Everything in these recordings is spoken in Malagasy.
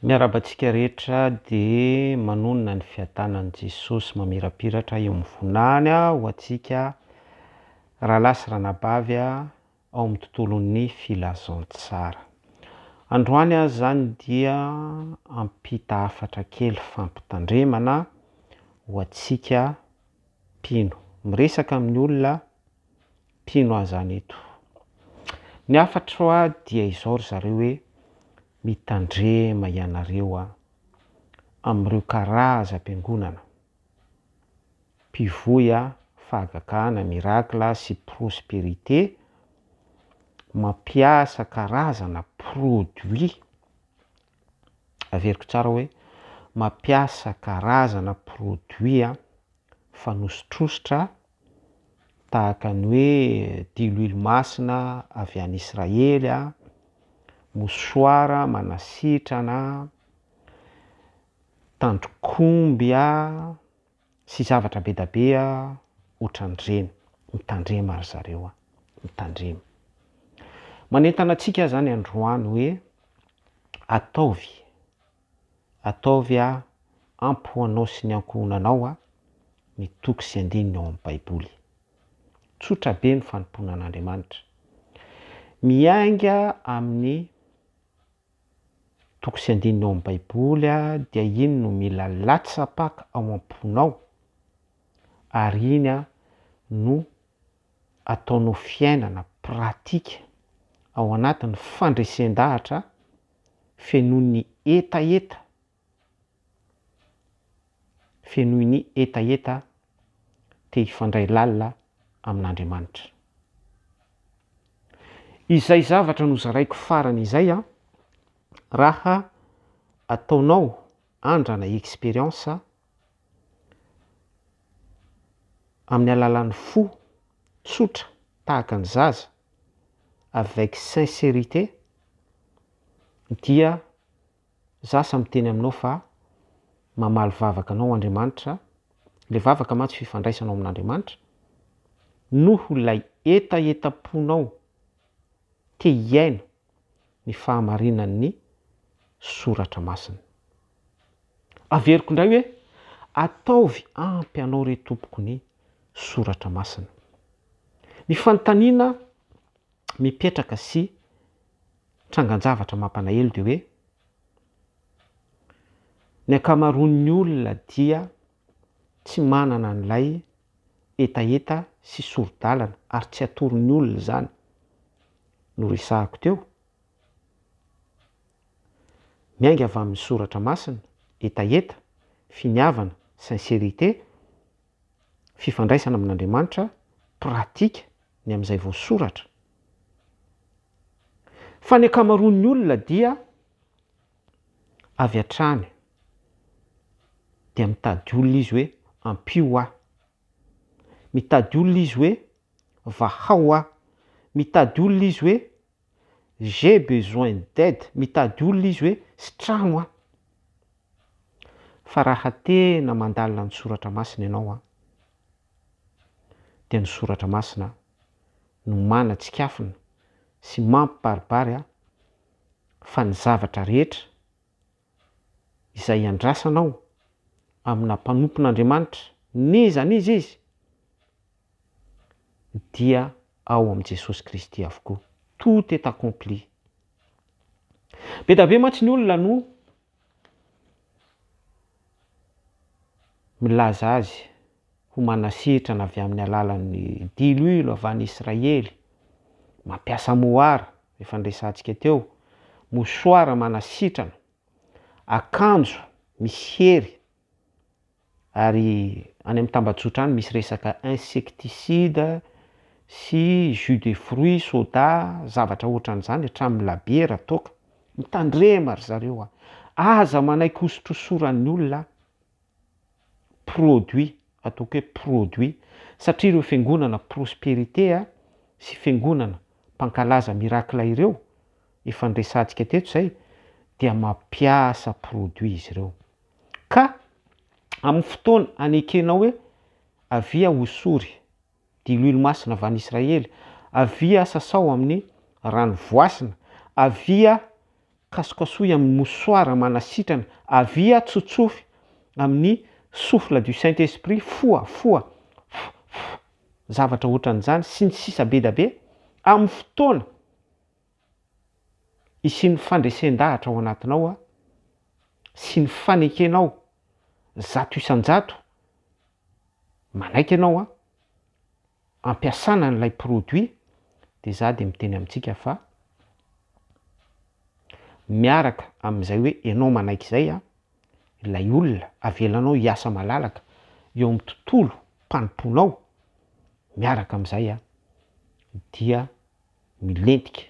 Miarabantsika rehetra dia manonona ny fiadanan'i Jesosy mamirapiratra eo amin'ny vonany ho antsika rahalahy sy ranabavy ao amin'ny tontolon'ny filazantsara. Androany aho zany dia ampita hafatra kely fampitandremana ho antsika mpino. Miresaka amin'ny olona mpino aho zany eto. Ny hafatra dia izao ry zareo hoe mitandrema ianareo amin'ireo karazam-piangonana, mpivoy fahagagana, mirakla sy prospérité, mampiasa karazana produit, averiko tsara hoe mampiasa karazana produit fanosotrosotra tahaka ny hoe diloilo masina avy any Israely, mosoara manasitrana, tandrokomby sy zavatra be da be ohatran'ireny. Mitandrema ry zareo mitandrema. Manentana antsika zany androany hoe ataovy ampoanao sy ny ankohonanao ny toko sy andininy ao amin'ny baiboly. Tsotra be ny fanompoana an'Andriamanitra. Miainga amin'ny toko sy andininy ao amin'ny baiboly dia iny no mila latsapaka ao am-ponao ary iny no ataonao fiainana pratika ao anatin'ny fandresen-dahatra fenoin'ny etaeta te hifandray lalina amin'Andriamanitra. Izay zavatra nozaraiko farany izay raha ataonao andrana expérience amin'ny alalan'ny fo tsotra tahaka ny zaza avec sincérité, dia zasa miteny aminao fa mamaly vavaka anao Andriamanitra, le vavaka mantsy fifandraisanao amin'Andriamanitra, noho ilay etaetam-ponao te hiaina ny fahamarinan'ny soratra masina. Averiko indray hoe ataovy ampy anao re tompoko ny soratra masina. Ny fanontaniana mipetraka sy trangan-javatra mampalahelo dia hoe ny ankamaroan'ny olona dia tsy manana an'ilay etaeta sy soro-dalana ary tsy atoron'ny olona zany no resahako teo. Miainga avy amin'ny soratra masina, etaeta, finiavana, sincérité, fifandraisana amin'Andriamanitra, pratika ny amin'izay voasoratra. Fa ny ankamaroan'ny olona dia avy hatrany dia mitady olona izy hoe ampio mitady olona izy hoe vahao mitady olona izy hoe j'ai besoin d'aide, mitady olona izy hoe sitrano fa raha tena mandalina ny soratra masina ianao dia ny soratra masina no manatsikafina sy mampibaribary fa ny zavatra rehetra izay andrasanao amina mpanompon'Andriamanitra niza izy dia ao amin'i Jesosy Kristy avokoa. Tout est accompli. Be da be mantsy ny olona no milaza azy ho manasitrana avy amin'ny alalan'ny diloilo avy any Israely, mampiasa moara efa niresantsika teo, mosoara manasitrana, akanjo misy hery, ary any amin'ny tambazotra any misy resaka insecticide sy jus de fruits, soda, zavatra ohatran'izany hatramin'ny labiera toaka. Mitandrema ry zareo aza manaiky hosotrosoran'ny olona produit, ataoko hoe produit, satria ireo fiangonana prospérité sy fiangonana mpankalaza mirakla ireo efa niresantsika teto zay dia mampiasa produit izy ireo. Ka amin'ny fotoana anekenao hoe avia hosory diloilo masina avy any Israely, avia sasao amin'ny rano voasina, avia kasokasohy amin'ny mosoara manasitrana avia tsotsofy amin'ny souffle du Saint-Esprit foa zavatra ohatran'izany sy ny sisa be da be amin'ny fotoana isy ny fandresen-dahatra ao anatinao sy ny fanekenao zato isan-jato manaiky ianao ampiasana n'ilay produit de za de miteny amintsika fa miaraka amin'izay hoe ianao manaiky izay ilay olona avelanao hiasa malalaka eo amin'ny tontolo mpanomponao miaraka amin'izay dia milentika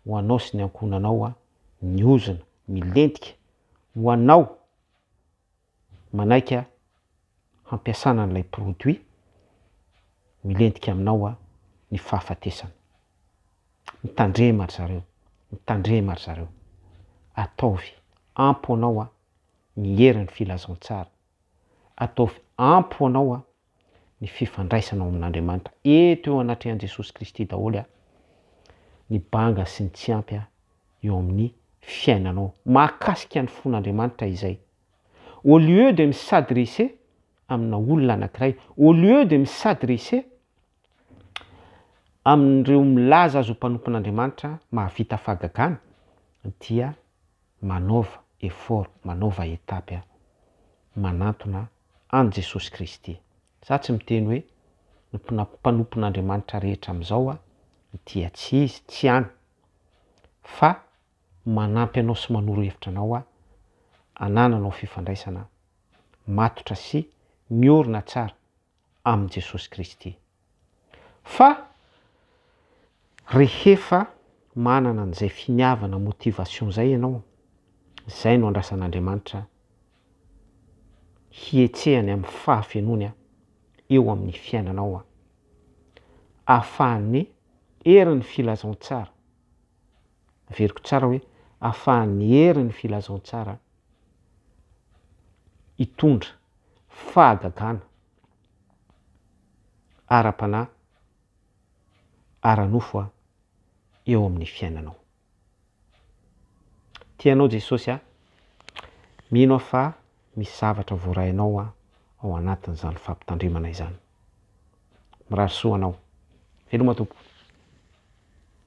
ho anao sy ny ankonanao miozona milentika ho anao manaiky hampiasana n'ilay produit milentika aminao ny fahafatesana mitandremary zareo ataovy ampy anao ny herin'ny filazantsara ataovy ampy anao ny fifandraisanao amin'Andriamanitra eto eo anatrehan Jesosy Kristy daholo ny banga sy ny tsy ampy eo amin'ny fiainanao mahakasika ny fon'Andriamanitra izay au lieu de s'adresser amina olona anankiray au lieu de s'adresser amin'ireo milaza azo mpanompon'Andriamanitra mahavita fahagagana dia manaova effort manaova etapy manantona an Jesosy Kristy. Za tsy miteny hoe ny mpanompon'Andriamanitra rehetra amin'izao dia tsy izy tsy any fa manampy anao sy manoro hevitra anao anananao fifandraisana matotra sy miorina tsara amin' Jesosy Kristy. Fa rehefa manana an'izay finiavana motivation zay ianao, zay no andrasan'Andriamanitra hietsehany amin'ny fahafenony eo amin'ny fiainanao ahafahan'ny herin'ny filazantsara averiko tsara hoe ahafahan'ny herin'ny filazantsara hitondra fahagagana ara-panahy ara-nofo eo amin'ny fiainanao. Tianao Jesosy mino fa misy zavatra voarainao ao anatin'izany fampitandremana izany. Mirary soa anao. Veloma tompo.